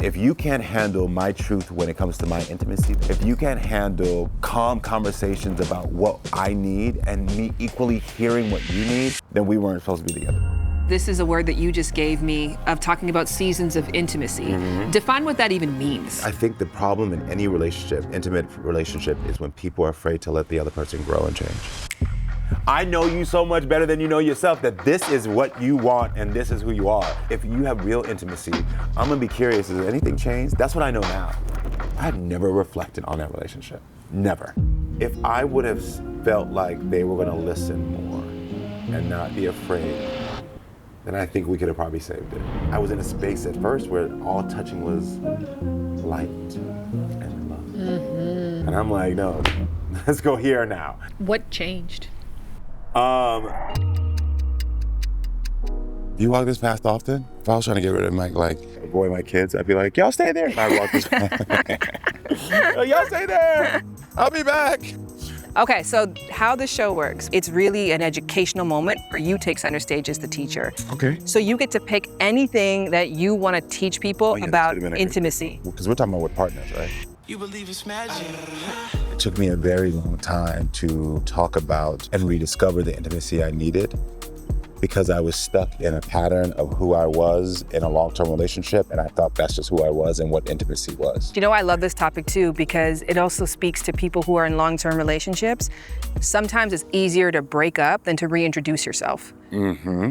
If you can't handle my truth when it comes to my intimacy, if you can't handle calm conversations about what I need and me equally hearing what you need, then we weren't supposed to be together. This is a word that you just gave me of talking about seasons of intimacy. Define what that even means. I think the problem in any relationship, intimate relationship, is when people are afraid to let the other person grow and change. I know you so much better than you know yourself that this is what you want and this is who you are. If you have real intimacy, I'm gonna be curious, has anything changed? That's what I know now. I had never reflected on that relationship, never. If I would have felt like they were gonna listen more and not be afraid, then I think we could have probably saved it. I was in a space at first where all touching was light and love. And I'm like, no, let's go here now. What changed? Do you walk this fast often? If I was trying to get rid of avoid my kids, I'd be like, y'all stay there. I walk this fast. Y'all stay there. I'll be back. Okay, so how the show works, it's really an educational moment where you take center stage as the teacher. Okay. So you get to pick anything that you want to teach people about intimacy. Because we're talking about with partners, right? You believe it's magic. It took me a very long time to talk about and rediscover the intimacy I needed, because I was stuck in a pattern of who I was in a long-term relationship, and I thought that's just who I was and what intimacy was. You know, I love this topic too, because it also speaks to people who are in long-term relationships. Sometimes it's easier to break up than to reintroduce yourself.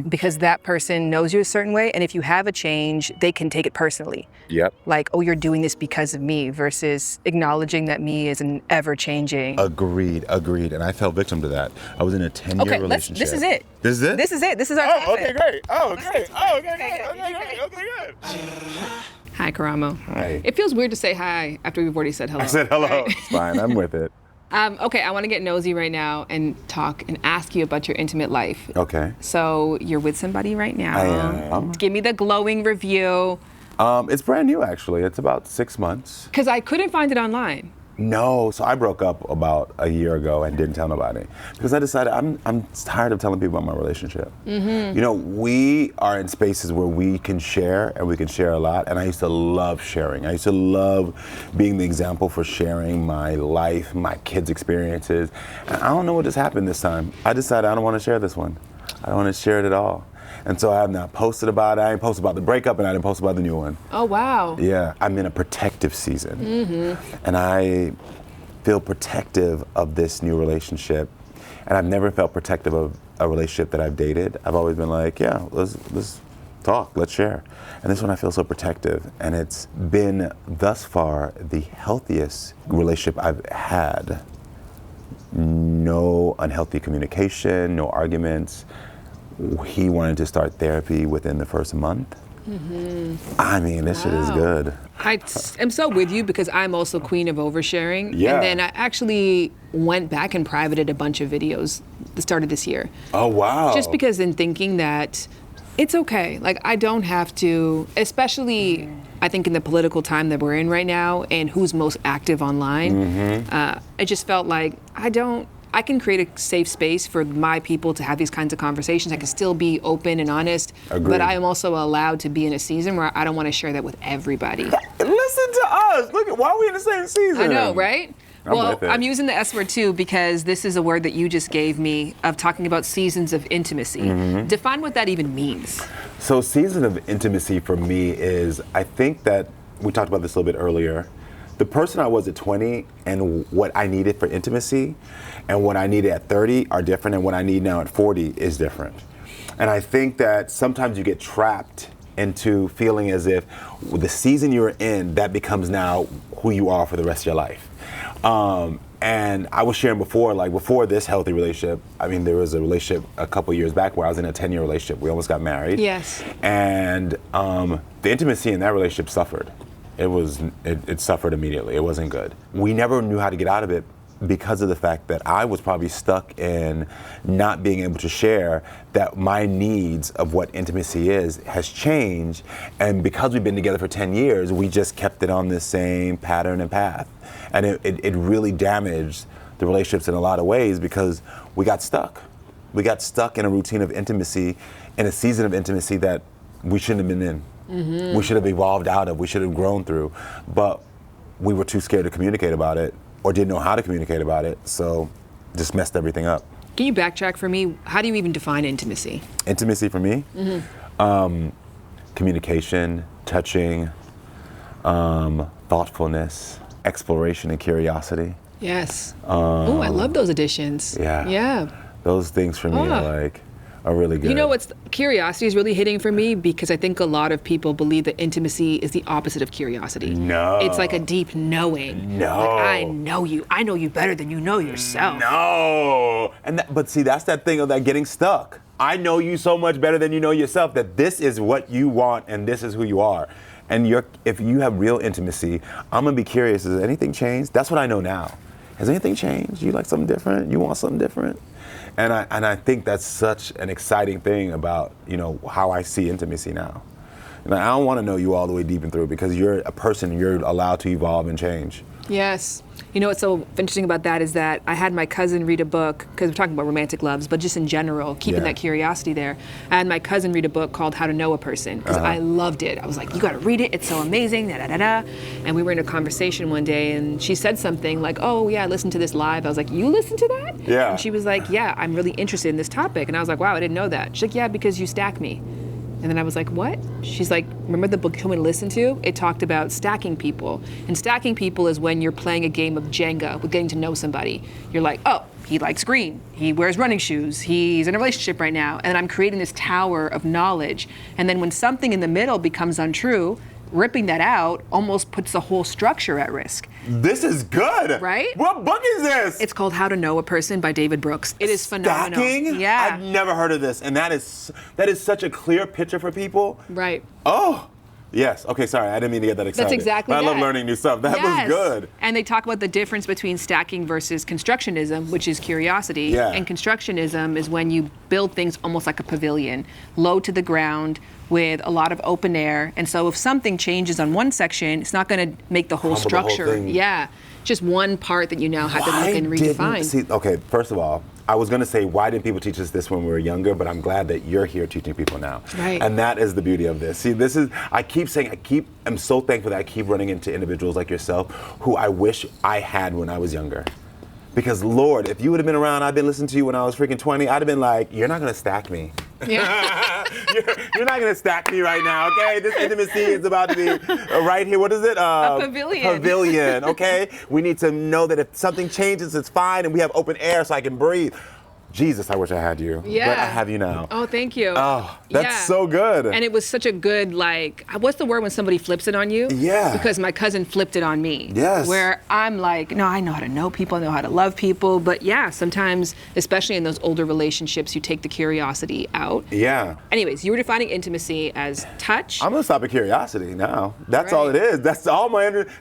Because that person knows you a certain way, and if you have a change, they can take it personally. Yep. Like, oh, you're doing this because of me, versus acknowledging that me is an ever-changing. Agreed. And I fell victim to that. I was in a 10-year relationship. This is it. This is it? This is it. This is our Oh, topic. okay, great. Oh, great. Oh, okay, good. Hi, Karamo. Hi. It feels weird to say hi after we've already said hello. I said hello. Right? It's fine. I'm with it. Okay, I want to get nosy right now and talk and ask you about your intimate life. Okay. So you're with somebody right now. I am. Give me the glowing review. It's brand new, actually. It's about 6 months. Because I couldn't find it online. No, so I broke up about a year ago and didn't tell nobody because I decided I'm tired of telling people about my relationship. You know, we are in spaces where we can share and we can share a lot, and I used to love sharing. I used to love being the example for sharing my life, my kids' experiences. And I don't know what just happened this time. I decided I don't want to share this one. I don't want to share it at all. And so I have not posted about it. I didn't post about the breakup, and I didn't post about the new one. Oh, wow. Yeah, I'm in a protective season. And I feel protective of this new relationship. And I've never felt protective of a relationship that I've dated. I've always been like, yeah, let's talk, let's share. And this one I feel so protective. And it's been, thus far, the healthiest relationship I've had. No unhealthy communication, no arguments. He wanted to start therapy within the first month. I mean, this shit is good. I am so with you because I'm also queen of oversharing. Yeah. And then I actually went back and privated a bunch of videos the start of this year. Oh, wow. Just because in thinking that it's okay. Like, I don't have to, especially I think in the political time that we're in right now and who's most active online, it just felt like I can create a safe space for my people to have these kinds of conversations. I can still be open and honest, but I am also allowed to be in a season where I don't want to share that with everybody. Listen to us. Look, why are we in the same season? I know, right? Well, I'm using the S word too because this is a word that you just gave me of talking about seasons of intimacy. Define what that even means. So season of intimacy for me is, I think that, we talked about this a little bit earlier, the person I was at 20 and what I needed for intimacy and what I needed at 30 are different, and what I need now at 40 is different. And I think that sometimes you get trapped into feeling as if the season you're in, that becomes now who you are for the rest of your life. And I was sharing before, like before this healthy relationship, I mean, there was a relationship a couple years back where I was in a 10-year relationship. We almost got married. Yes. And the intimacy in that relationship suffered. It suffered immediately. It wasn't good. We never knew how to get out of it because of the fact that I was probably stuck in not being able to share that my needs of what intimacy is has changed. And because we've been together for 10 years, we just kept it on the same pattern and path. And it really damaged the relationships in a lot of ways because we got stuck. We got stuck in a routine of intimacy, in a season of intimacy that we shouldn't have been in. we should have evolved out of, we should have grown through, but we were too scared to communicate about it or didn't know how to communicate about it, so just messed everything up. Can you backtrack for me? How do you even define intimacy? Intimacy for me? Communication, touching, thoughtfulness, exploration and curiosity. Yes. Oh, I love those additions. Yeah. Yeah. Those things for me are really good. You know what's curiosity is really hitting for me because I think a lot of people believe that intimacy is the opposite of curiosity. No. It's like a deep knowing. No. Like, I know you. I know you better than you know yourself. No. But see, that's that thing of that getting stuck. I know you so much better than you know yourself that this is what you want and this is who you are. And if you have real intimacy, I'm gonna be curious, has anything changed? That's what I know now. Has anything changed? You like something different? You want something different? And I think that's such an exciting thing about, how I see intimacy now. And I don't want to know you all the way deep and through because you're a person, you're allowed to evolve and change. Yes. You know what's so interesting about that is that I had my cousin read a book, because we're talking about romantic loves, but just in general, keeping that curiosity there. I had my cousin read a book called How to Know a Person, because I loved it. I was like, you gotta read it, it's so amazing, da-da-da-da. And we were in a conversation one day, and she said something like, oh yeah, I listened to this live. I was like, you listened to that? Yeah. And she was like, yeah, I'm really interested in this topic. And I was like, wow, I didn't know that. She's like, yeah, because you stack me. And then I was like, what? She's like, remember the book you told me to listen to? It talked about stacking people. And stacking people is when you're playing a game of Jenga with getting to know somebody. You're like, oh, he likes green. He wears running shoes. He's in a relationship right now. And I'm creating this tower of knowledge. And then when something in the middle becomes untrue, ripping that out almost puts the whole structure at risk. This is good. Right? What book is this? It's called How to Know a Person by David Brooks. It is phenomenal. Stacking? Yeah. I've never heard of this. And that is such a clear picture for people. Right. Oh, yes. Okay, sorry. I didn't mean to get that excited. That's exactly but that. I love learning new stuff. That was good. And they talk about the difference between stacking versus constructionism, which is curiosity. Yeah. And constructionism is when you build things almost like a pavilion, low to the ground, with a lot of open air. And so if something changes on one section, it's not going to make the whole Crumble the whole structure. thing. Yeah. Just one part that you now have to look and redefine. Okay, first of all, I was going to say, why didn't people teach us this when we were younger? But I'm glad that you're here teaching people now. Right. And that is the beauty of this. See, I'm so thankful that I keep running into individuals like yourself who I wish I had when I was younger. Because Lord, if you would have been around, I've been listening to you when I was freaking 20, I'd have been like, you're not going to stack me. Yeah. You're not going to stack me right now, okay? This intimacy is about to be right here. What is it? A pavilion. Pavilion, okay? We need to know that if something changes, it's fine, and we have open air so I can breathe. Jesus, I wish I had you. Yeah. But I have you now. Oh, thank you. Oh, that's so good. And it was such a good, what's the word when somebody flips it on you? Yeah. Because my cousin flipped it on me. Yes. Where I'm like, no, I know how to know people, I know how to love people. But yeah, sometimes, especially in those older relationships, you take the curiosity out. Yeah. Anyways, you were defining intimacy as touch. I'm gonna stop at curiosity now. That's Right. all it is. That's all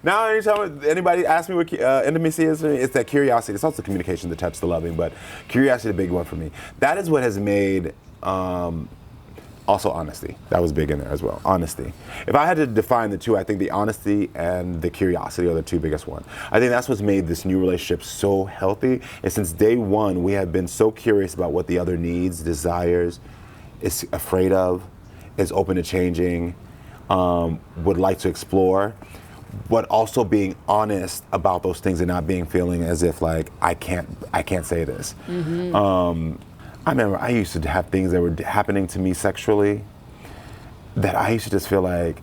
now. Anytime anybody asks me what intimacy is, it's that curiosity. It's also communication, the touch, the loving, but curiosity is a big one for me. That is what has made. Also honesty. That was big in there as well. Honesty. If I had to define the two, I think the honesty and the curiosity are the two biggest ones. I think that's what's made this new relationship so healthy. And since day one, we have been so curious about what the other needs, desires, is afraid of, is open to changing, would like to explore, but also being honest about those things and not feeling as if like I can't say this. Mm-hmm. I remember I used to have things that were happening to me sexually that I used to just feel like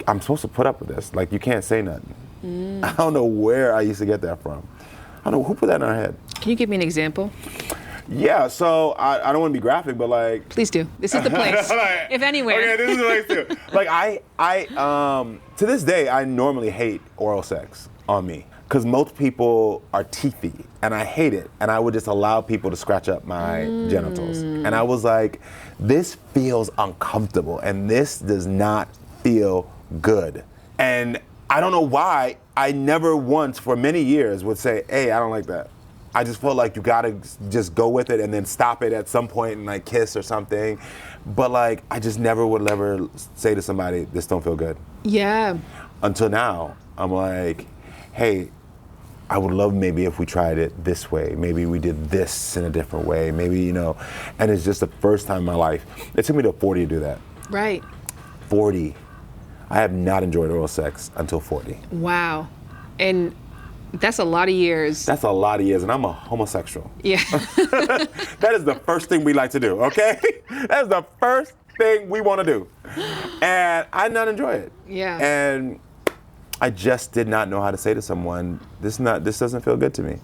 I'm supposed to put up with this. Like you can't say nothing. I don't know where I used to get that from. I don't know who put that in our head. Can you give me an example? Yeah, so I don't want to be graphic, but like. Please do. This is the place. If anywhere. Okay, this is the place too. Like I to this day, I normally hate oral sex on me. Because most people are teethy, and I hate it. And I would just allow people to scratch up my genitals. And I was like, this feels uncomfortable, and this does not feel good. And I don't know why I never once, for many years, would say, hey, I don't like that. I just felt like you gotta just go with it and then stop it at some point and like kiss or something. But like, I just never would ever say to somebody, this don't feel good. Yeah. Until now, I'm like, hey, I would love maybe if we tried it this way. Maybe we did this in a different way. Maybe, and it's just the first time in my life. It took me to 40 to do that. Right. 40. I have not enjoyed oral sex until 40. Wow. And that's a lot of years. That's a lot of years, and I'm a homosexual. Yeah. That is the first thing we like to do, okay? That's the first thing we want to do. And I did not enjoy it. Yeah. And I just did not know how to say to someone, this doesn't feel good to me.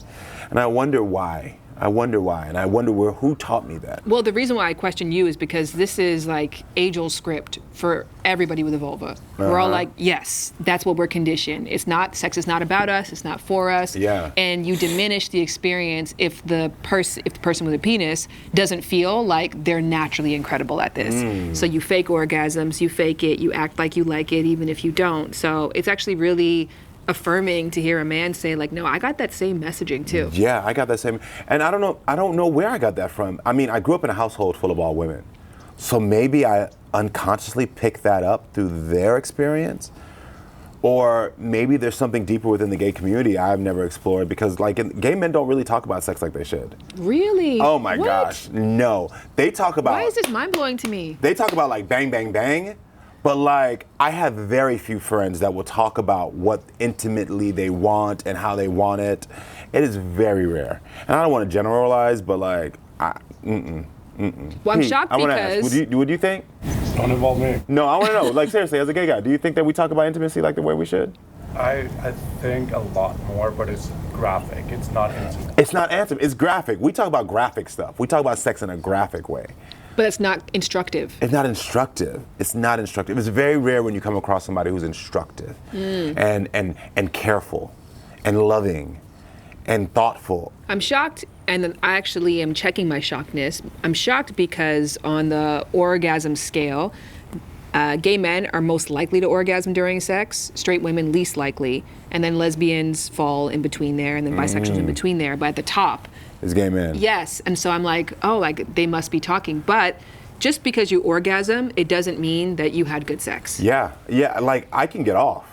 And I wonder why. And I wonder who taught me that. Well, the reason why I question you is because this is like age-old script for everybody with a vulva. We're all like, yes, that's what we're conditioned. Sex is not about us, it's not for us. Yeah. And you diminish the experience if the person with a penis doesn't feel like they're naturally incredible at this. So you fake orgasms, you fake it, you act like you like it even if you don't. So it's actually really affirming to hear a man say like, no, I got that same messaging too. Yeah, I got that same, and I don't know where I got that from. I mean, I grew up in a household full of all women. So maybe I unconsciously picked that up through their experience. Or maybe there's something deeper within the gay community I've never explored, because like gay men don't really talk about sex like they should. Really? Oh my What? gosh, no. They talk about. Why is this mind-blowing to me? They talk about like bang, bang, bang. But like, I have very few friends that will talk about what intimately they want and how they want it. It is very rare. And I don't want to generalize, but like, Well, I'm shocked I want to because ask, would you think? Don't involve me. No, I want to know, like seriously, as a gay guy, do you think that we talk about intimacy like the way we should? I think a lot more, but it's graphic. It's not intimate. It's not intimate, it's graphic. We talk about graphic stuff. We talk about sex in a graphic way. but it's not instructive. It's not instructive. It's not instructive. It's very rare when you come across somebody who's instructive and careful and loving and thoughtful. I'm shocked, and then I actually am checking my shockedness. I'm shocked because on the orgasm scale, gay men are most likely to orgasm during sex, straight women least likely, and then lesbians fall in between there, and then bisexuals in between there, but at the top. Is gay men. Yes, and so I'm like, oh, like they must be talking. But just because you orgasm, it doesn't mean that you had good sex. Yeah, like I can get off,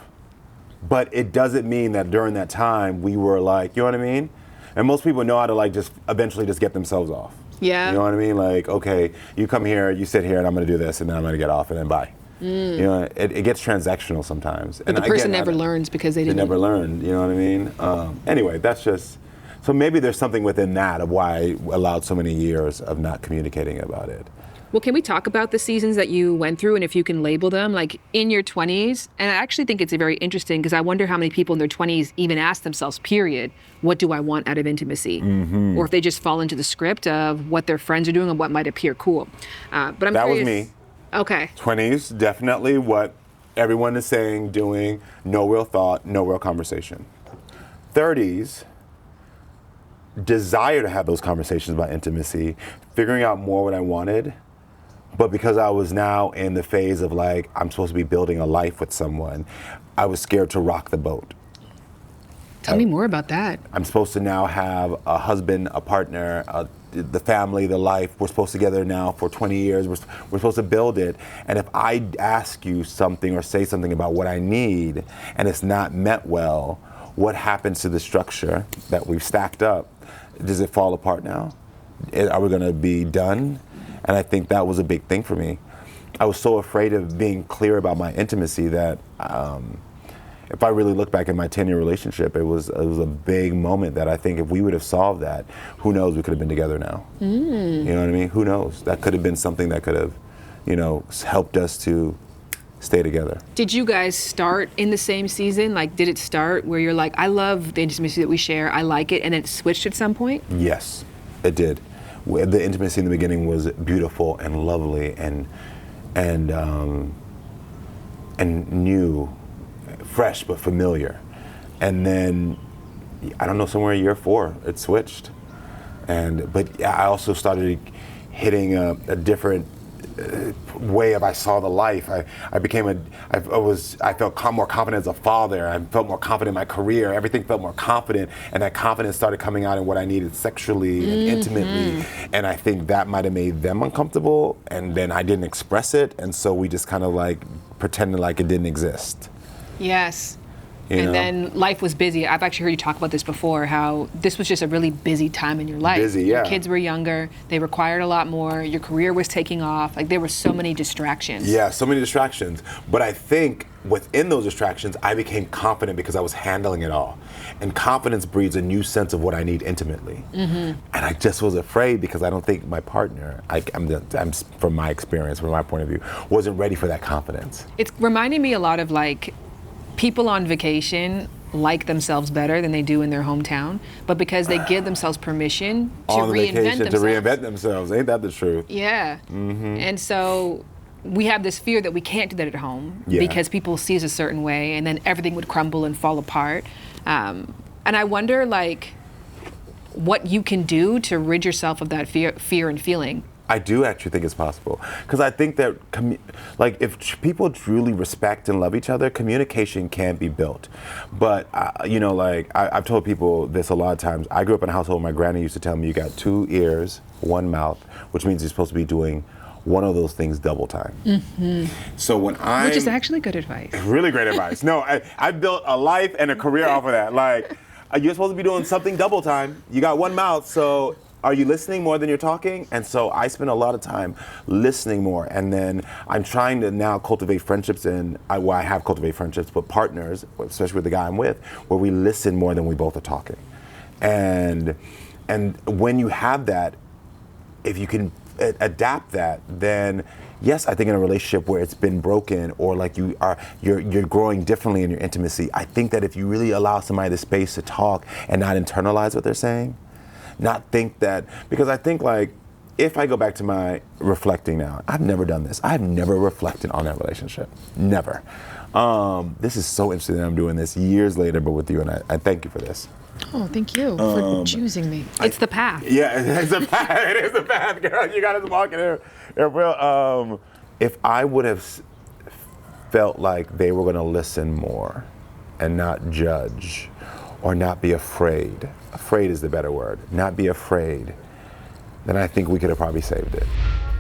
but it doesn't mean that during that time we were like, you know what I mean? And most people know how to like just eventually just get themselves off. Yeah. You know what I mean? Like, okay, you come here, you sit here, and I'm gonna do this, and then I'm gonna get off, and then bye. You know, it gets transactional sometimes. But the person never learns because they didn't. They never learned, you know what I mean? Anyway, that's just, so maybe there's something within that of why I allowed so many years of not communicating about it. Well, can we talk about the seasons that you went through and if you can label them, like in your 20s? And I actually think it's very interesting because I wonder how many people in their 20s even ask themselves, period, what do I want out of intimacy? Mm-hmm. Or if they just fall into the script of what their friends are doing and what might appear cool. But I'm That curious. was me. Okay. 20s, definitely what everyone is saying, doing, no real thought, no real conversation. 30s, desire to have those conversations about intimacy, figuring out more what I wanted, but because I was now in the phase of like, I'm supposed to be building a life with someone, I was scared to rock the boat. Tell me more about that. I'm supposed to now have a husband, a partner, the family, the life. We're supposed to together now for 20 years. We're supposed to build it. And if I ask you something or say something about what I need and it's not met well, what happens to the structure that we've stacked up? Does it fall apart now? Are we gonna be done? And I think that was a big thing for me. I was so afraid of being clear about my intimacy that if I really look back at my 10-year relationship, it was a big moment that I think if we would have solved that, who knows, we could have been together now. You know what I mean? Who knows? That could have been something that could have, helped us to stay together. Did you guys start in the same season? Like, did it start where you're like, I love the intimacy that we share, I like it, and it switched at some point? Yes, it did. The intimacy in the beginning was beautiful and lovely and new, fresh but familiar. And then, I don't know, somewhere in year 4, it switched. But I also started hitting a different way of I saw the life. I felt more confident as a father. I felt more confident in my career. Everything felt more confident, and that confidence started coming out in what I needed sexually and intimately. And I think that might have made them uncomfortable, and then I didn't express it, and so we just kind of like pretended like it didn't exist. Yes. You and know? then life was busy. I've actually heard you talk about this before, how this was just a really busy time in your life. Busy, yeah. Your kids were younger, they required a lot more, your career was taking off, like there were so many distractions. Yeah, so many distractions. But I think within those distractions, I became confident because I was handling it all. And confidence breeds a new sense of what I need intimately. And I just was afraid because I don't think my partner, I'm from my experience, from my point of view, wasn't ready for that confidence. It's reminding me a lot of like people on vacation like themselves better than they do in their hometown, but because they give themselves permission to On reinvent vacation, themselves. to reinvent themselves. Ain't that the truth? Yeah. And so we have this fear that we can't do that at home Yeah. because people see us a certain way and then everything would crumble and fall apart. And I wonder like what you can do to rid yourself of that fear and feeling. I do actually think it's possible, because I think that like if people truly respect and love each other, communication can be built. But you know, like I've told people this a lot of times. I grew up in a household where my granny used to tell me, you got 2 ears, 1 mouth, which means you're supposed to be doing one of those things double time. So when Which is actually good advice. really great advice. No, I built a life and a career off of that. Like, you're supposed to be doing something double time. You got 1 mouth, so are you listening more than you're talking? And so I spend a lot of time listening more. And then I'm trying to now cultivate friendships, and I have cultivated friendships, but partners, especially with the guy I'm with, where we listen more than we both are talking. And when you have that, if you can adapt that, then yes, I think in a relationship where it's been broken, or like you're growing differently in your intimacy, I think that if you really allow somebody the space to talk and not internalize what they're saying, not think that, because I think like, if I go back to my reflecting now, I've never done this. I've never reflected on that relationship, never. This is so interesting that I'm doing this years later, but with you, and I thank you for this. Oh, thank you for choosing me. It's the path. Yeah, it's the path. It is the path, girl. You got to walk in here. Real. If I would have felt like they were going to listen more and not judge or not be afraid is the better word, not be afraid, then I think we could have probably saved it.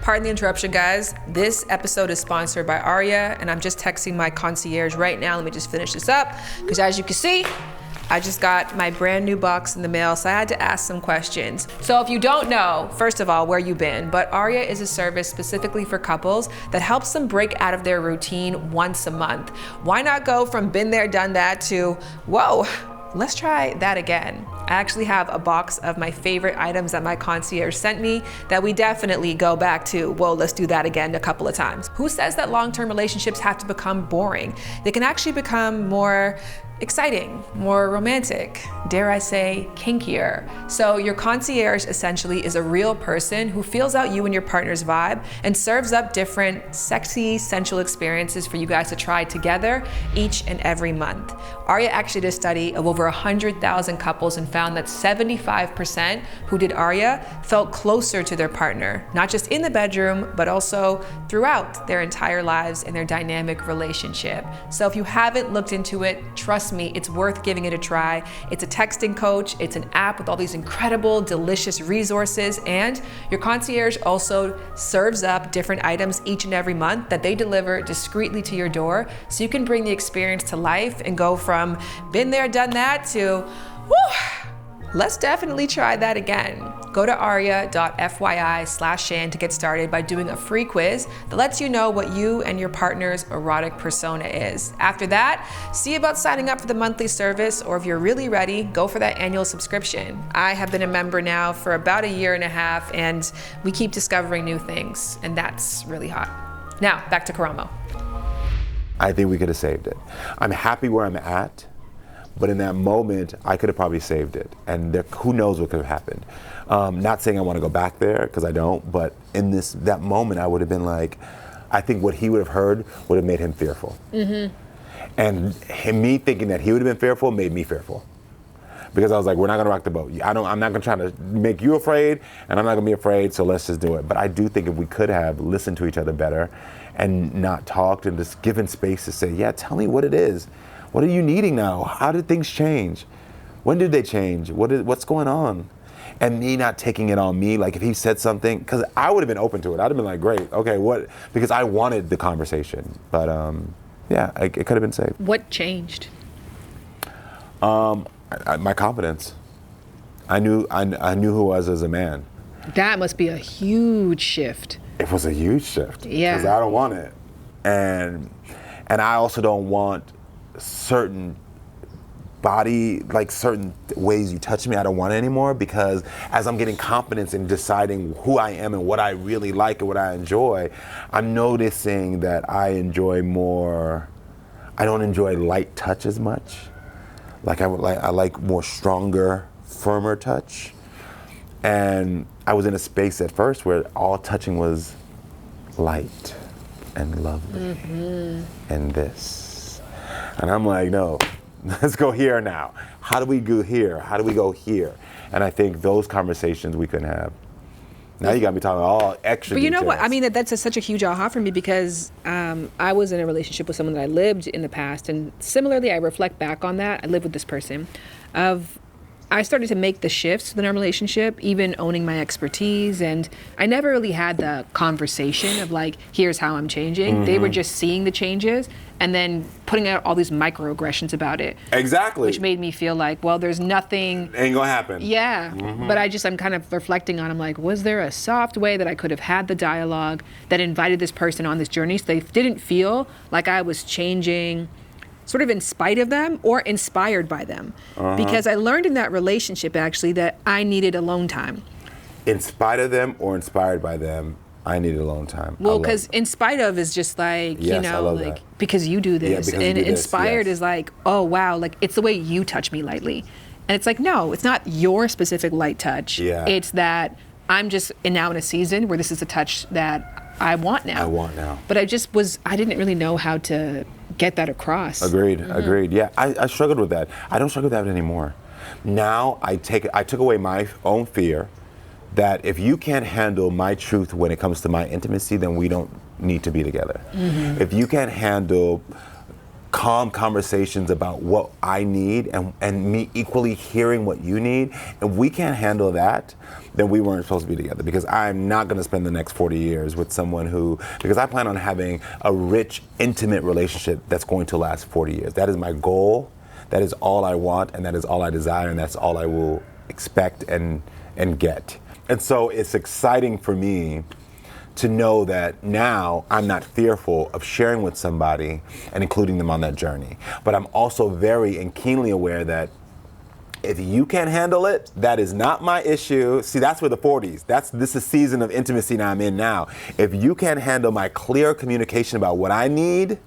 Pardon the interruption, guys. This episode is sponsored by Arya, and I'm just texting my concierge right now. Let me just finish this up, because as you can see, I just got my brand new box in the mail, so I had to ask some questions. So if you don't know, first of all, where you've been, but Arya is a service specifically for couples that helps them break out of their routine once a month. Why not go from been there, done that to, whoa, let's try that again. I actually have a box of my favorite items that my concierge sent me that we definitely go back to, whoa, let's do that again a couple of times. Who says that long-term relationships have to become boring? They can actually become more exciting, more romantic, dare I say, kinkier. So your concierge essentially is a real person who feels out you and your partner's vibe and serves up different sexy, sensual experiences for you guys to try together each and every month. Arya actually did a study of over 100,000 couples and found that 75% who did Arya felt closer to their partner, not just in the bedroom, but also throughout their entire lives and their dynamic relationship. So if you haven't looked into it, trust me, it's worth giving it a try. It's a texting coach, it's an app with all these incredible, delicious resources, and your concierge also serves up different items each and every month that they deliver discreetly to your door, so you can bring the experience to life and go from been there, done that to, whew, let's definitely try that again. Go to arya.fyi/Shan to get started by doing a free quiz that lets you know what you and your partner's erotic persona is. After that, see about signing up for the monthly service, or if you're really ready, go for that annual subscription. I have been a member now for about 1.5 years, and we keep discovering new things, and that's really hot. Now, back to Karamo. I think we could have saved it. I'm happy where I'm at, but in that moment, I could have probably saved it. And who knows what could have happened. Not saying I want to go back there, because I don't, but in that moment, I would have been like, I think what he would have heard would have made him fearful. And me thinking that he would have been fearful made me fearful. Because I was like, we're not going to rock the boat. I'm not going to try to make you afraid, and I'm not going to be afraid, so let's just do it. But I do think if we could have listened to each other better and not talked and just given space to say, yeah, tell me what it is. What are you needing now? How did things change? When did they change? What's going on? And me not taking it on me, like if he said something, because I would have been open to it. I'd have been like, great, okay, what? Because I wanted the conversation. But yeah, it could have been saved. What changed? My confidence. I knew who I was as a man. That must be a huge shift. It was a huge shift. Yeah. Because I don't want it. And I also don't want certain body, like certain ways you touch me, I don't want it anymore, because as I'm getting confidence in deciding who I am and what I really like and what I enjoy, I'm noticing that I don't enjoy light touch as much. I like more stronger, firmer touch. And I was in a space at first where all touching was light and lovely and this. And I'm like, no, let's go here now. How do we go here? How do we go here? And I think those conversations we couldn't have. Now you got me talking all extra But you know details. what? I mean, that's such a huge aha for me, because I was in a relationship with someone that I lived in the past. And similarly, I reflect back on that. I lived with this person. I started to make the shifts within our relationship, even owning my expertise. And I never really had the conversation of like, here's how I'm changing. They were just seeing the changes and then putting out all these microaggressions about it. Exactly. Which made me feel like, well, there's nothing. Ain't gonna happen. Yeah. But I'm kind of reflecting on, I'm like, was there a soft way that I could have had the dialogue that invited this person on this journey so they didn't feel like I was changing sort of in spite of them or inspired by them? Because I learned in that relationship actually that I needed alone time. In spite of them or inspired by them, I needed alone time. Well, because in spite of is just like, Yes, you know, I love like that. because you do this. because you And do this, inspired yes. is like, oh wow, like it's the way you touch me lightly. And it's like, no, it's not your specific light touch. Yeah. It's that I'm just now in a season where this is a touch that I want now. I want now. But I didn't really know how to get that across. Agreed. Yeah, I struggled with that. I don't struggle with that anymore. Now I took away my own fear that if you can't handle my truth when it comes to my intimacy, then we don't need to be together. If you can't handle calm conversations about what I need and me equally hearing what you need, and we can't handle that, then we weren't supposed to be together, because I'm not going to spend the next 40 years with someone because I plan on having a rich, intimate relationship that's going to last 40 years. That is my goal. That is all I want, and that is all I desire, and that's all I will expect and get. And so it's exciting for me to know that now I'm not fearful of sharing with somebody and including them on that journey. But I'm also very and keenly aware that if you can't handle it, that is not my issue. See, that's where the 40s, this is season of intimacy that I'm in now. If you can't handle my clear communication about what I need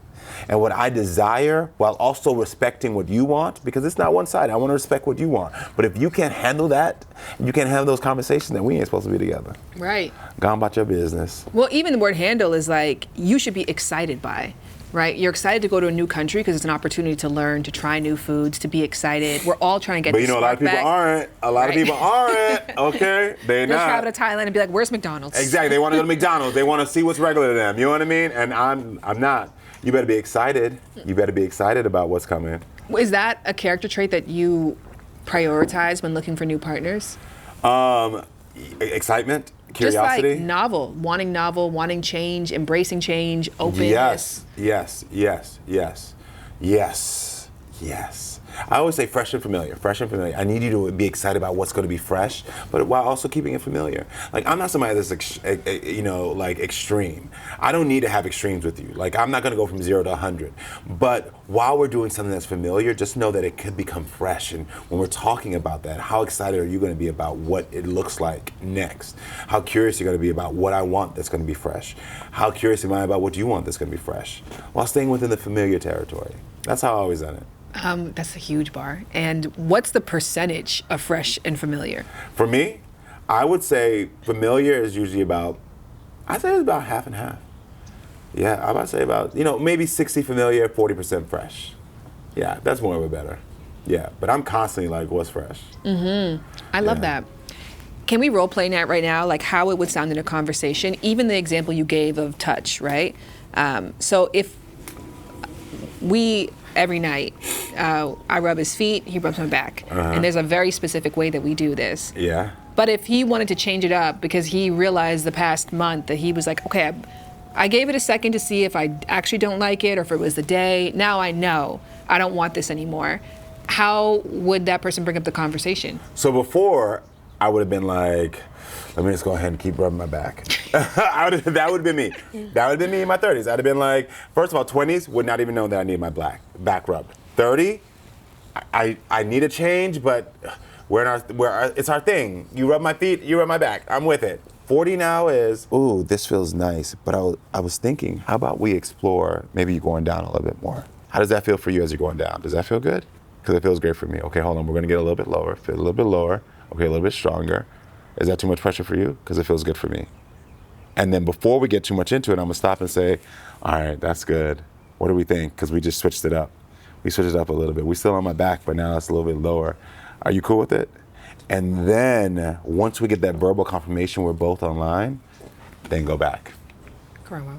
and what I desire, while also respecting what you want, because it's not one side. I want to respect what you want. But if you can't handle that, you can't have those conversations, then we ain't supposed to be together. Right. Go on about your business. Well, even the word handle is like, you should be excited by, right? You're excited to go to a new country because it's an opportunity to learn, to try new foods, to be excited. We're all trying to get But the you know, a lot of spark people back. aren't. A lot of Right. people aren't, okay? They're They'll not. travel to Thailand and be like, where's McDonald's? Exactly. They want to go to McDonald's. They want to see what's regular to them. You know what I mean? And I'm not. You better be excited. You better be excited about what's coming. Is that a character trait that you prioritize when looking for new partners? Excitement, curiosity. Just like novel, wanting change, embracing change, openness. Yes. I always say fresh and familiar. I need you to be excited about what's going to be fresh, but while also keeping it familiar. Like, I'm not somebody that's like extreme. I don't need to have extremes with you. Like, I'm not going to go from 0 to 100. But while we're doing something that's familiar, just know that it could become fresh. And when we're talking about that, how excited are you going to be about what it looks like next? How curious are you going to be about what I want that's going to be fresh? How curious am I about what you want that's going to be fresh? While staying within the familiar territory. That's how I always done it. That's a huge bar. And what's the percentage of fresh and familiar? For me, I would say familiar is usually about half and half. Yeah, I'm about to say about, maybe 60 familiar, 40% fresh. Yeah, that's more of a better. Yeah, but I'm constantly like, what's fresh? I love that. Can we role play that right now? Like how it would sound in a conversation, even the example you gave of touch, right? So if every night, I rub his feet, he rubs my back. And there's a very specific way that we do this. Yeah. But if he wanted to change it up because he realized the past month that he was like, okay, I gave it a second to see if I actually don't like it or if it was the day. Now I know I don't want this anymore. how would that person bring up the conversation? So before, I would have been like, let me just go ahead and keep rubbing my back. That would have been me. That would have been me in my 30s. I'd have been like, first of all, 20s, would not even know that I need my back rubbed. 30, I need a change, but it's our thing. You rub my feet, you rub my back. I'm with it. 40 now is, ooh, this feels nice. But I was thinking, how about we explore maybe you going down a little bit more? How does that feel for you as you're going down? Does that feel good? Because it feels great for me. Okay, hold on, we're gonna get a little bit lower. Feel a little bit lower. Okay, a little bit stronger. Is that too much pressure for you? Because it feels good for me. And then before we get too much into it, I'm gonna stop and say, all right, that's good. What do we think? Because we just switched it up. We switched it up a little bit. We're still on my back, but now it's a little bit lower. Are you cool with it? And then once we get that verbal confirmation we're both online, then go back. Karamo.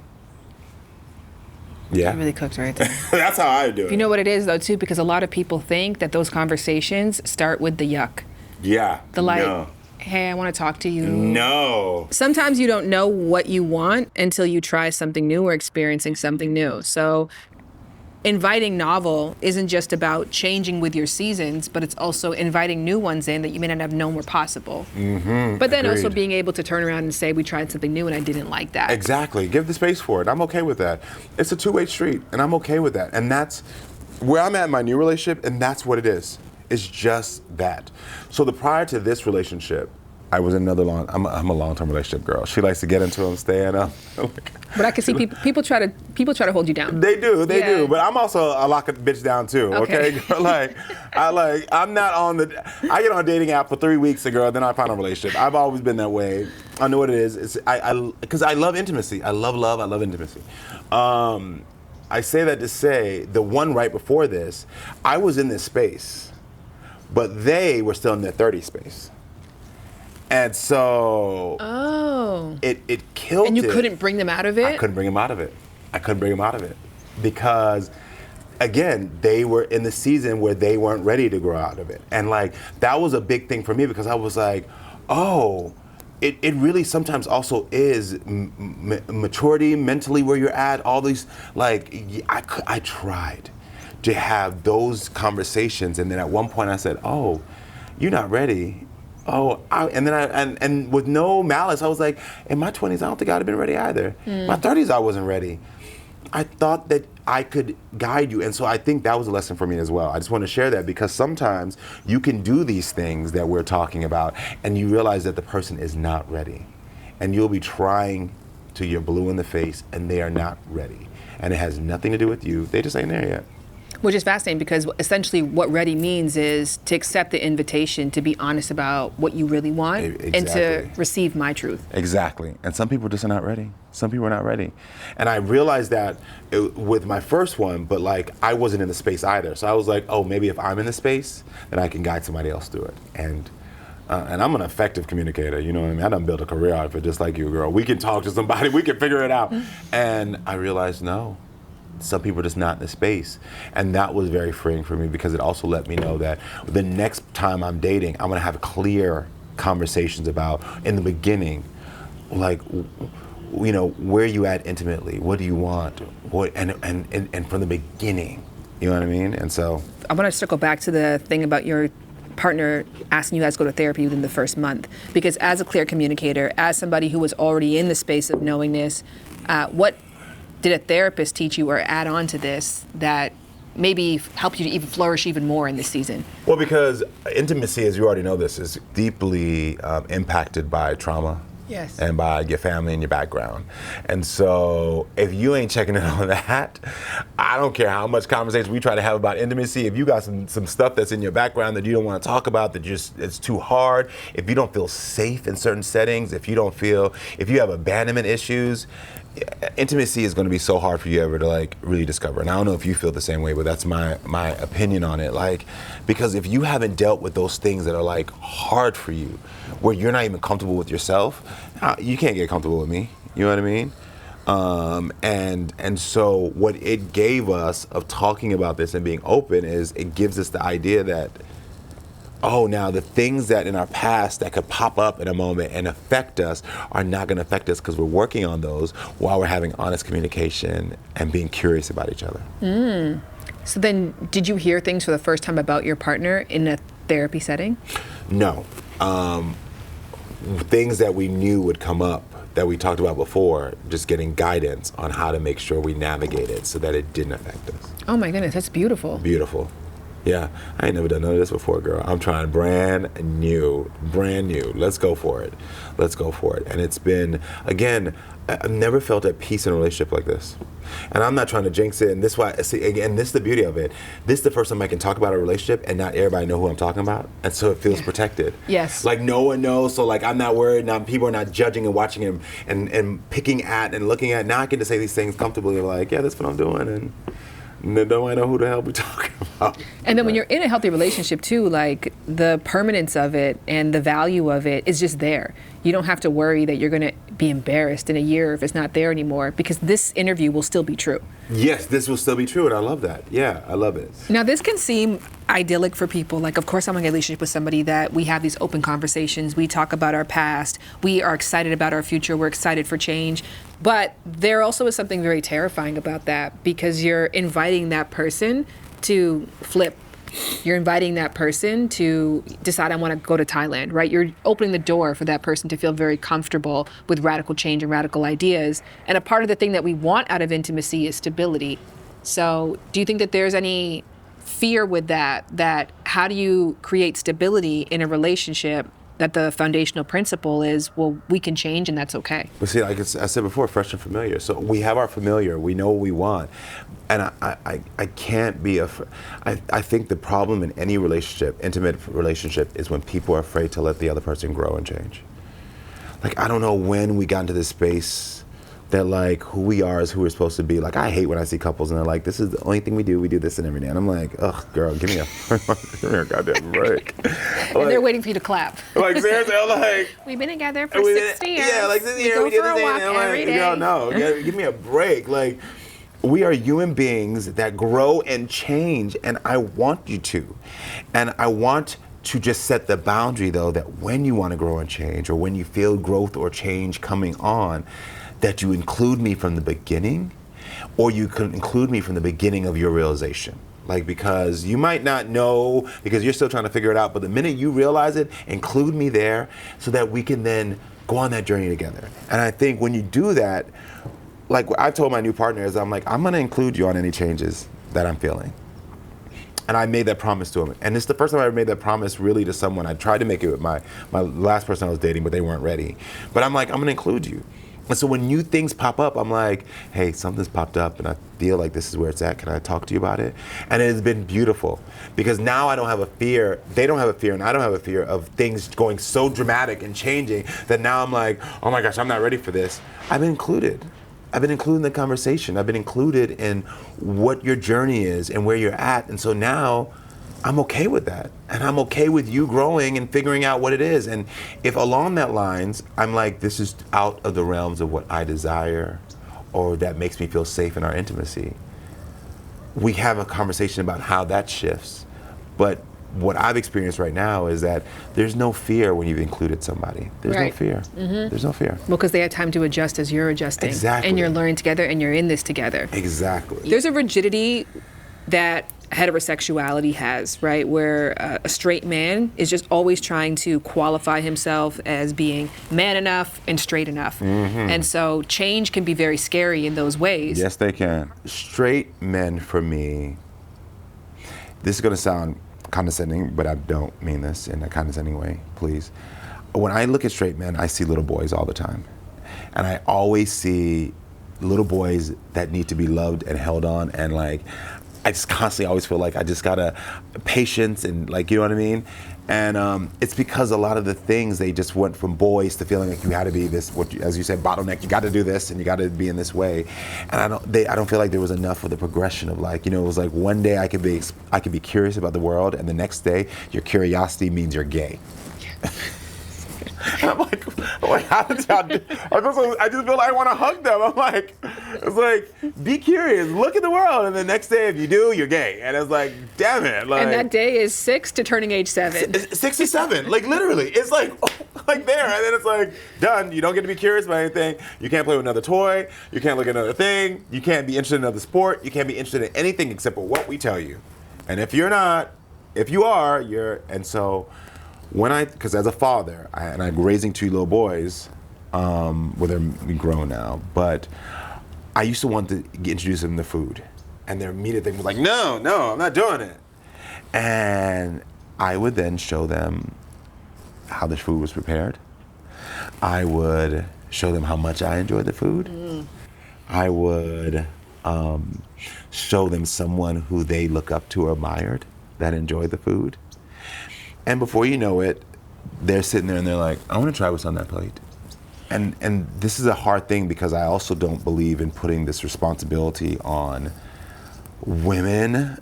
Yeah. You really cooked right there. That's how I do it. You know what it is though too, because a lot of people think that those conversations start with the yuck. Yeah. The like, no. hey, I want to talk to you. No. Sometimes you don't know what you want until you try something new or experiencing something new. So inviting novel isn't just about changing with your seasons, but it's also inviting new ones in that you may not have known were possible. Mm-hmm. But then also Agreed. being able to turn around and say, we tried something new and I didn't like that. Exactly. Give the space for it. I'm okay with that. It's a two-way street, and I'm okay with that. And that's where I'm at in my new relationship, and that's what it is. It's just that. So prior to this relationship, I was in another I'm a long-term relationship girl. She likes to get into them, stay in them. But I can see people try to hold you down. They do. Yeah. But I'm also a lock a bitch down too. Okay. I'm not on I get on a dating app for 3 weeks, girl, then I find a relationship. I've always been that way. I know what it is. Because I love intimacy. I love love. I love intimacy. I say that to say the one right before this, I was in this space, but they were still in their 30s space. And so it killed it. And you couldn't bring them out of it? I couldn't bring them out of it. Because, again, they were in the season where they weren't ready to grow out of it. And, that was a big thing for me because I was like, oh, it really sometimes also is maturity, mentally where you're at, all these, I tried to have those conversations. And then at one point I said, oh, you're not ready. And with no malice, I was like, in my 20s, I don't think I'd have been ready either. My 30s, I wasn't ready. I thought that I could guide you. And so I think that was a lesson for me as well. I just want to share that because sometimes you can do these things that we're talking about and you realize that the person is not ready. And you'll be trying till you're blue in the face and they are not ready. And it has nothing to do with you. They just ain't there yet. Which is fascinating because essentially what ready means is to accept the invitation to be honest about what you really want and to receive my truth. Exactly. And some people just are not ready. Some people are not ready. And I realized that with my first one, but I wasn't in the space either. So I was like, oh, maybe if I'm in the space, then I can guide somebody else through it. And I'm an effective communicator, you know what I mean? I done built a career out of it just like you, girl. We can talk to somebody, we can figure it out. And I realized, no. Some people are just not in the space. And that was very freeing for me because it also let me know that the next time I'm dating, I'm gonna have clear conversations about, in the beginning, where you at intimately? What do you want? And from the beginning, you know what I mean? And so. I wanna circle back to the thing about your partner asking you guys to go to therapy within the first month. Because as a clear communicator, as somebody who was already in the space of knowingness, what did a therapist teach you or add on to this that maybe help you to even flourish even more in this season? Well, because intimacy, as you already know this, is deeply impacted by trauma. Yes. And by your family and your background. And so if you ain't checking in on that, I don't care how much conversation we try to have about intimacy. If you got some stuff that's in your background that you don't want to talk about, that it's too hard, if you don't feel safe in certain settings, if you have abandonment issues, intimacy is going to be so hard for you ever to really discover. And I don't know if you feel the same way, but that's my opinion on it. Because if you haven't dealt with those things that are hard for you, where you're not even comfortable with yourself, you can't get comfortable with me. You know what I mean? And so what it gave us of talking about this and being open is it gives us the idea that oh, now the things that in our past that could pop up in a moment and affect us are not going to affect us because we're working on those while we're having honest communication and being curious about each other. So then, did you hear things for the first time about your partner in a therapy setting? No. Things that we knew would come up that we talked about before, just getting guidance on how to make sure we navigate it so that it didn't affect us. Oh my goodness, that's beautiful. Beautiful. Yeah, I ain't never done none of this before, girl. I'm trying brand new. Let's go for it. And it's been, again, I've never felt at peace in a relationship like this. And I'm not trying to jinx it, and this is why, see, again, this is the beauty of it. This is the first time I can talk about a relationship and not everybody know who I'm talking about. And so it feels protected. Yes. Like no one knows, so like I'm not worried, now people are not judging and watching him and picking at and looking at. Now I get to say these things comfortably, like, yeah, that's what I'm doing, and nobody know who the hell we're talking about. And then when you're in a healthy relationship too, like the permanence of it and the value of it is just there. You don't have to worry that you're going to be embarrassed in a year if it's not there anymore, because this interview will still be true. Yes, this will still be true, and I love that. Yeah, I love it. Now, this can seem idyllic for people. Like, of course, I'm in a relationship with somebody that we have these open conversations. We talk about our past. We are excited about our future. We're excited for change. But there also is something very terrifying about that, because you're inviting that person to flip. You're inviting that person to decide, I want to go to Thailand, right? You're opening the door for that person to feel very comfortable with radical change and radical ideas. And a part of the thing that we want out of intimacy is stability. So do you think that there's any fear with that how do you create stability in a relationship that the foundational principle is, well, we can change and that's okay? But see, like I said before, fresh and familiar. So we have our familiar, we know what we want. And I can't be I think the problem in any relationship, intimate relationship, is when people are afraid to let the other person grow and change. Like, I don't know when we got into this space that like who we are is who we're supposed to be. Like, I hate when I see couples and they're like, this is the only thing we do this and every day. And I'm like, ugh, girl, give me a goddamn break. And they're waiting for you to clap. Like, seriously, I'm like, we've been together for 60 years. Yeah, like this year we did the thing. And I'm like, girl, no, give me a break. Like, we are human beings that grow and change, and I want you to. And I want to just set the boundary, though, that when you want to grow and change, or when you feel growth or change coming on, that you include me from the beginning, or you can include me from the beginning of your realization. Like, because you might not know, because you're still trying to figure it out, but the minute you realize it, include me there so that we can then go on that journey together. And I think when you do that, like I told my new partners, I'm like, I'm gonna include you on any changes that I'm feeling. And I made that promise to him. And it's the first time I ever made that promise really to someone. I tried to make it with my last person I was dating, but they weren't ready. But I'm like, I'm gonna include you. And so when new things pop up, I'm like, hey, something's popped up and I feel like this is where it's at. Can I talk to you about it? And it has been beautiful, because now I don't have a fear, they don't have a fear, and I don't have a fear of things going so dramatic and changing that now I'm like, oh my gosh, I'm not ready for this. I've been included. I've been included in the conversation. I've been included in what your journey is and where you're at. And so now I'm okay with that. And I'm okay with you growing and figuring out what it is. And if along that lines, I'm like, this is out of the realms of what I desire, or that makes me feel safe in our intimacy, we have a conversation about how that shifts. But what I've experienced right now is that there's no fear when you've included somebody. There's no fear. Mm-hmm. There's no fear. Well, because they had time to adjust as you're adjusting. Exactly. And you're learning together and you're in this together. Exactly. There's a rigidity that heterosexuality has, right? Where a straight man is just always trying to qualify himself as being man enough and straight enough. Mm-hmm. And so change can be very scary in those ways. Yes, they can. Straight men, for me, this is going to sound condescending, but I don't mean this in a condescending way, please. When I look at straight men, I see little boys all the time. And I always see little boys that need to be loved and held on, and like, I just constantly always feel like I just gotta patience and like, you know what I mean? And it's because a lot of the things, they just went from boys to feeling like you had to be this, as you said, bottleneck. You got to do this and you got to be in this way. And I don't feel like there was enough of the progression of like, you know, it was like one day I could be curious about the world, and the next day your curiosity means you're gay. And I'm like, how did y'all do? I just feel like I want to hug them. I'm like, it's like, be curious, look at the world, and the next day if you do, you're gay. And it's like, damn it. Like, And that day is 6 to turning age 7. 6 to 7, like literally. It's like there, and then it's like, done. You don't get to be curious about anything. You can't play with another toy. You can't look at another thing. You can't be interested in another sport. You can't be interested in anything except for what we tell you. And if you're not, if you are, you're, and so, because as a father, I'm raising 2 little boys, well, they're grown now, but I used to want to introduce them to food. And their immediate thing was like, no, I'm not doing it. And I would then show them how the food was prepared. I would show them how much I enjoyed the food. I would show them someone who they look up to or admired that enjoyed the food. And before you know it, they're sitting there and they're like, I want to try what's on that plate. And this is a hard thing because I also don't believe in putting this responsibility on women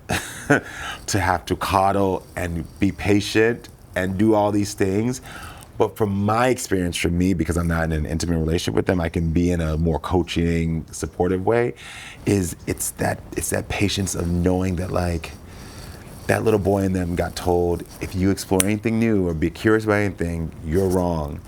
to have to coddle and be patient and do all these things. But from my experience, for me, because I'm not in an intimate relationship with them, I can be in a more coaching, supportive way, it's that patience of knowing that, like, that little boy in them got told, if you explore anything new or be curious about anything, you're wrong.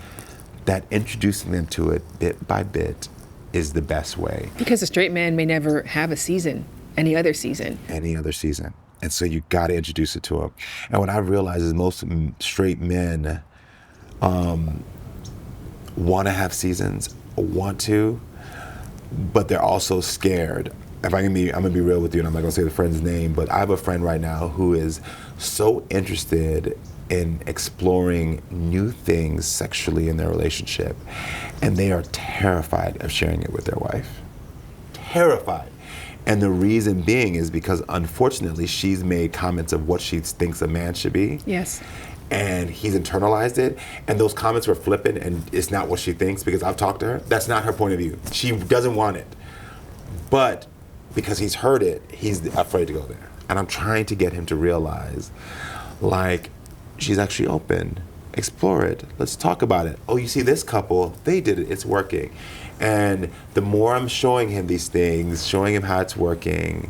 That introducing them to it bit by bit is the best way. Because a straight man may never have a season, any other season. And so you got to introduce it to them. And what I realize is most straight men want to have seasons, want to, but they're also scared. I'm gonna be real with you, and I'm not gonna say the friend's name, but I have a friend right now who is so interested in exploring new things sexually in their relationship, and they are terrified of sharing it with their wife. Terrified. And the reason being is because, unfortunately, she's made comments of what she thinks a man should be. Yes. And he's internalized it, and those comments were flippant, and it's not what she thinks, because I've talked to her. That's not her point of view. She doesn't want it. But because he's heard it, he's afraid to go there. And I'm trying to get him to realize, like, she's actually open. Explore it. Let's talk about it. Oh, you see this couple, they did it, it's working. And the more I'm showing him these things, showing him how it's working,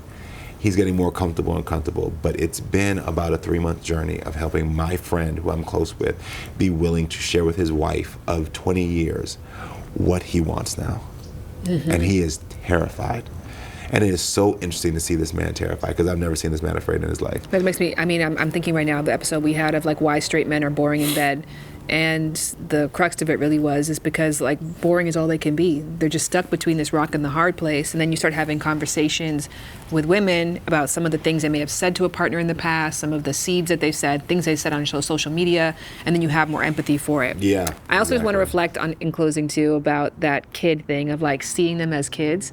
he's getting more comfortable and comfortable. But it's been about a 3-month journey of helping my friend, who I'm close with, be willing to share with his wife of 20 years what he wants now. Mm-hmm. And he is terrified. And it is so interesting to see this man terrified, because I've never seen this man afraid in his life. That makes me, I'm thinking right now of the episode we had of, like, why straight men are boring in bed. And the crux of it really is because, like, boring is all they can be. They're just stuck between this rock and the hard place. And then you start having conversations with women about some of the things they may have said to a partner in the past, some of the seeds that they've said, things they said on social media, and then you have more empathy for it. Yeah. I also just want to reflect on, in closing too, about that kid thing of, like, seeing them as kids,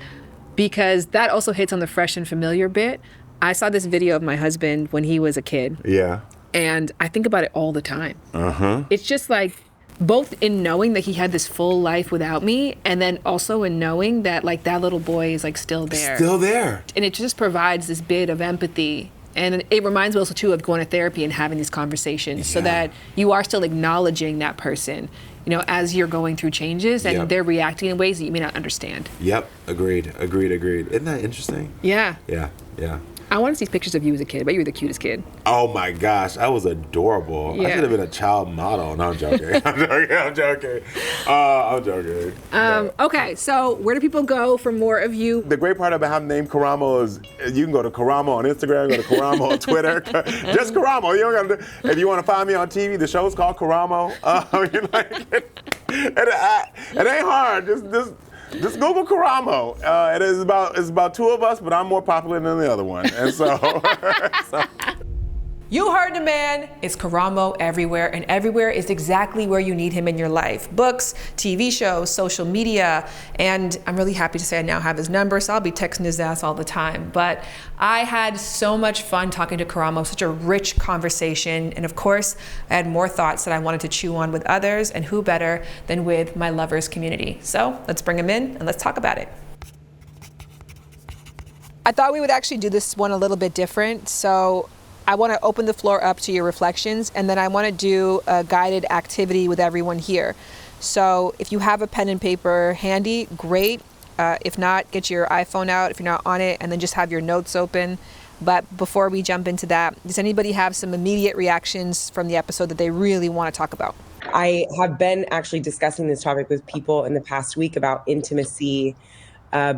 because that also hits on the fresh and familiar bit. I saw this video of my husband when he was a kid. Yeah. And I think about it all the time. Uh-huh. It's just like, both in knowing that he had this full life without me, and then also in knowing that, like, that little boy is, like, still there. Still there. And it just provides this bit of empathy. And it reminds me also, too, of going to therapy and having these conversations, so that you are still acknowledging that person, you know, as you're going through changes, and they're reacting in ways that you may not understand. Yep. Agreed. Isn't that interesting? Yeah. Yeah. I want to see pictures of you as a kid. I bet you were the cutest kid. Oh my gosh, I was adorable. Yeah. I should have been a child model. No, I'm joking. I'm joking. Okay, so where do people go for more of you? The great part about having the name Karamo is you can go to Karamo on Instagram, go to Karamo on Twitter. Just Karamo. You don't gotta if you want to find me on TV, the show's called Karamo. It ain't hard. Just Google Karamo. It's about 2 of us, but I'm more popular than the other one. And so. You heard the man. It's Karamo everywhere, and everywhere is exactly where you need him in your life. Books, TV shows, social media, and I'm really happy to say I now have his number, so I'll be texting his ass all the time. But I had so much fun talking to Karamo, such a rich conversation, and of course, I had more thoughts that I wanted to chew on with others, and who better than with my lovers community. So let's bring him in and let's talk about it. I thought we would actually do this one a little bit different, so I want to open the floor up to your reflections, and then I want to do a guided activity with everyone here. So if you have a pen and paper handy, great. If not, get your iPhone out if you're not on it, and then just have your notes open. But before we jump into that, does anybody have some immediate reactions from the episode that they really want to talk about? I have been actually discussing this topic with people in the past week about intimacy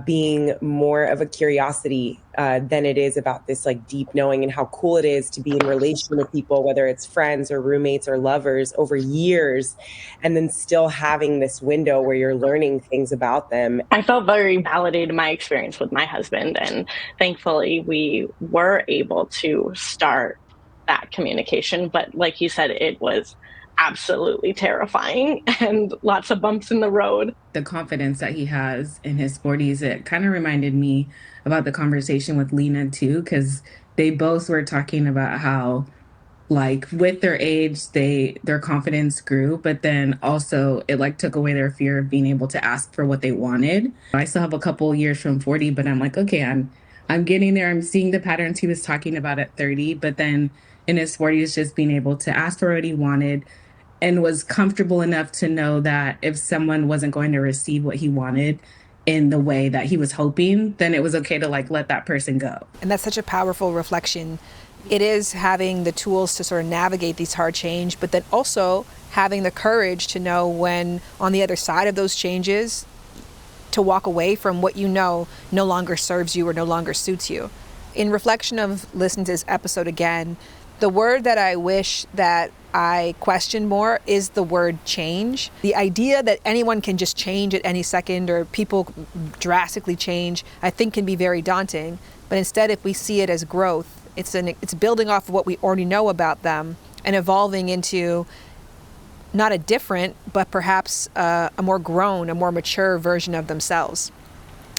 being more of a curiosity than it is about this like deep knowing, and how cool it is to be in relation with people, whether it's friends or roommates or lovers over years, and then still having this window where you're learning things about them. I felt very validated in my experience with my husband, and thankfully we were able to start that communication. But like you said, it was absolutely terrifying and lots of bumps in the road. The confidence that he has in his 40s, it kind of reminded me about the conversation with Lena too, because they both were talking about how, like, with their age, their confidence grew, but then also it like took away their fear of being able to ask for what they wanted. I still have a couple years from 40, but I'm like, okay, I'm getting there. I'm seeing the patterns he was talking about at 30, but then in his 40s, just being able to ask for what he wanted, and was comfortable enough to know that if someone wasn't going to receive what he wanted in the way that he was hoping, then it was okay to like let that person go. And that's such a powerful reflection. It is having the tools to sort of navigate these hard change, but then also having the courage to know when on the other side of those changes to walk away from what you know no longer serves you or no longer suits you. In reflection of listening to this episode again, the word that I wish that I question more is the word change. The idea that anyone can just change at any second or people drastically change, I think can be very daunting. But instead, if we see it as growth, it's building off of what we already know about them and evolving into not a different, but perhaps a more grown, a more mature version of themselves.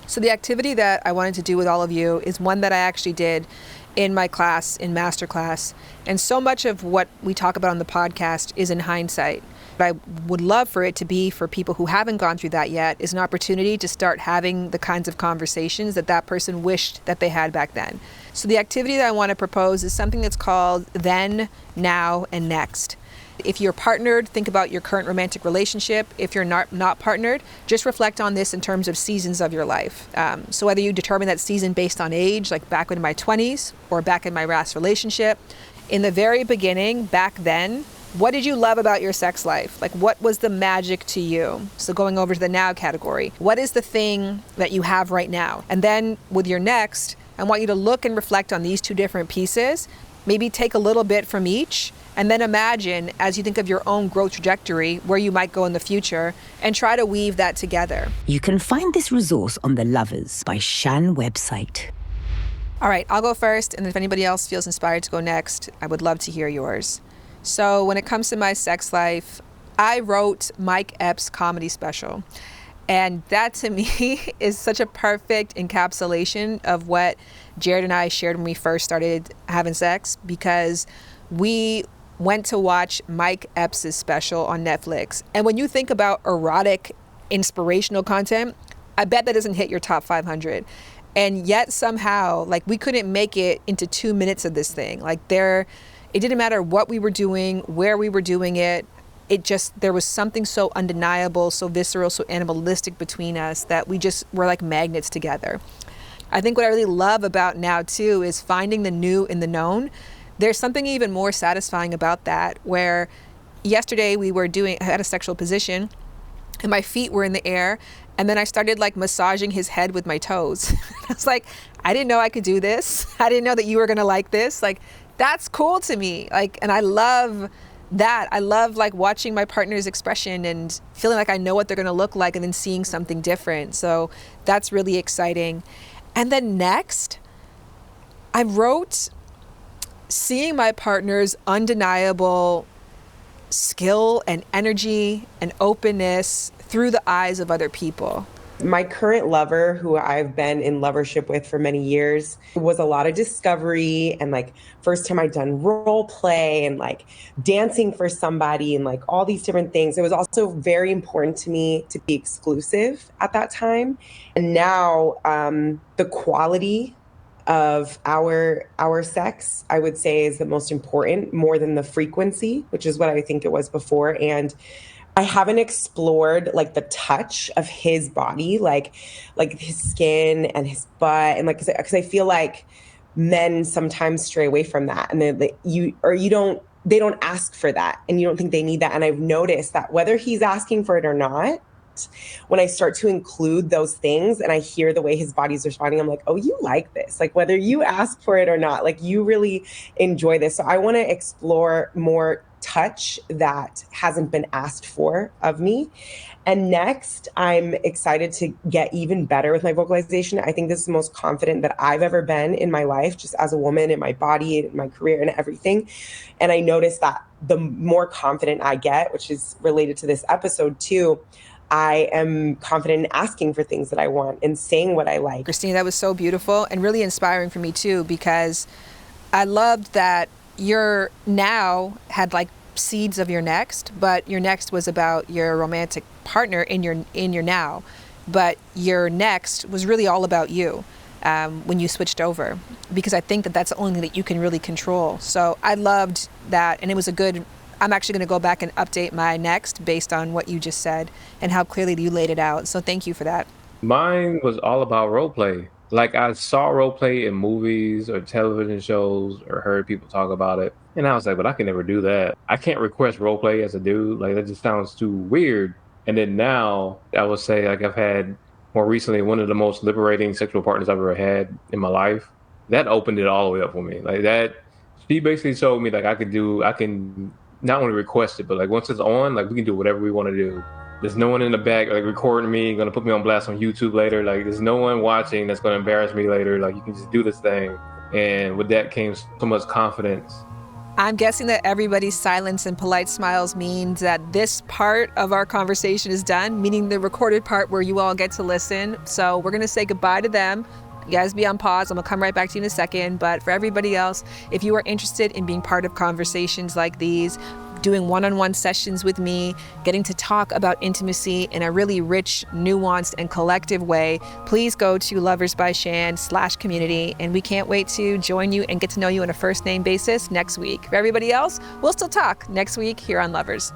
So the activity that I wanted to do with all of you is one that I actually did in my class, in masterclass. And so much of what we talk about on the podcast is in hindsight. But I would love for it to be, for people who haven't gone through that yet, is an opportunity to start having the kinds of conversations that person wished that they had back then. So the activity that I want to propose is something that's called Then, Now, and Next. If you're partnered, think about your current romantic relationship. If you're not partnered, just reflect on this in terms of seasons of your life. So whether you determine that season based on age, like back in my 20s or back in my last relationship, in the very beginning, back then, what did you love about your sex life? Like, what was the magic to you? So going over to the now category, what is the thing that you have right now? And then with your next, I want you to look and reflect on these two different pieces, maybe take a little bit from each, and then imagine, as you think of your own growth trajectory, where you might go in the future, and try to weave that together. You can find this resource on the Lovers by Shan website. All right, I'll go first, and if anybody else feels inspired to go next, I would love to hear yours. So when it comes to my sex life, I wrote Mike Epps' comedy special. And that to me is such a perfect encapsulation of what Jared and I shared when we first started having sex, because we went to watch Mike Epps' special on Netflix. And when you think about erotic, inspirational content, I bet that doesn't hit your top 500. And yet somehow, like, we couldn't make it into 2 minutes of this thing. Like, it didn't matter what we were doing, where we were doing it. There was something so undeniable, so visceral, so animalistic between us that we just were like magnets together. I think what I really love about now too is finding the new in the known. There's something even more satisfying about that, where yesterday I had a sexual position and my feet were in the air, and then I started like massaging his head with my toes. I was like, I didn't know I could do this. I didn't know that you were gonna like this. Like, that's cool to me. Like, and I love that. I love like watching my partner's expression and feeling like I know what they're gonna look like and then seeing something different. So that's really exciting. And then next, I wrote seeing my partner's undeniable skill and energy and openness through the eyes of other people. My current lover, who I've been in lovership with for many years, was a lot of discovery, and like first time I'd done role play and like dancing for somebody and like all these different things. It was also very important to me to be exclusive at that time. And now the quality of our sex, I would say, is the most important, more than the frequency, which is what I think it was before. And I haven't explored like the touch of his body, like his skin and his butt, and like because I feel like men sometimes stray away from that, and they don't ask for that, and you don't think they need that. And I've noticed that whether he's asking for it or not, when I start to include those things and I hear the way his body's responding, I'm like, oh, you like this. Like whether you ask for it or not, like you really enjoy this. So I want to explore more touch that hasn't been asked for of me. And next, I'm excited to get even better with my vocalization. I think this is the most confident that I've ever been in my life, just as a woman, in my body, in my career, and everything. And I noticed that the more confident I get, which is related to this episode too, I am confident in asking for things that I want and saying what I like. Christine, that was so beautiful and really inspiring for me too, because I loved that your now had like seeds of your next, but your next was about your romantic partner in your now, but your next was really all about you when you switched over, because I think that that's the only thing that you can really control. So I loved that, and it was I'm actually going to go back and update my next based on what you just said and how clearly you laid it out. So thank you for that. Mine was all about role play. Like I saw role play in movies or television shows or heard people talk about it. And I was like, but I can never do that. I can't request role play as a dude. Like that just sounds too weird. And then now I would say like I've had more recently one of the most liberating sexual partners I've ever had in my life. That opened it all the way up for me. Like that, she basically showed me like I can not only request it, but like once it's on, like we can do whatever we want to do. There's no one in the back like recording me, gonna put me on blast on YouTube later. Like there's no one watching that's gonna embarrass me later. Like you can just do this thing. And with that came so much confidence. I'm guessing that everybody's silence and polite smiles means that this part of our conversation is done, meaning the recorded part where you all get to listen. So we're gonna say goodbye to them. You guys be on pause. I'm gonna come right back to you in a second. But for everybody else, if you are interested in being part of conversations like these, doing one-on-one sessions with me, getting to talk about intimacy in a really rich, nuanced, and collective way, please go to loversbyshan.com/community. And we can't wait to join you and get to know you on a first name basis next week. For everybody else, we'll still talk next week here on Lovers.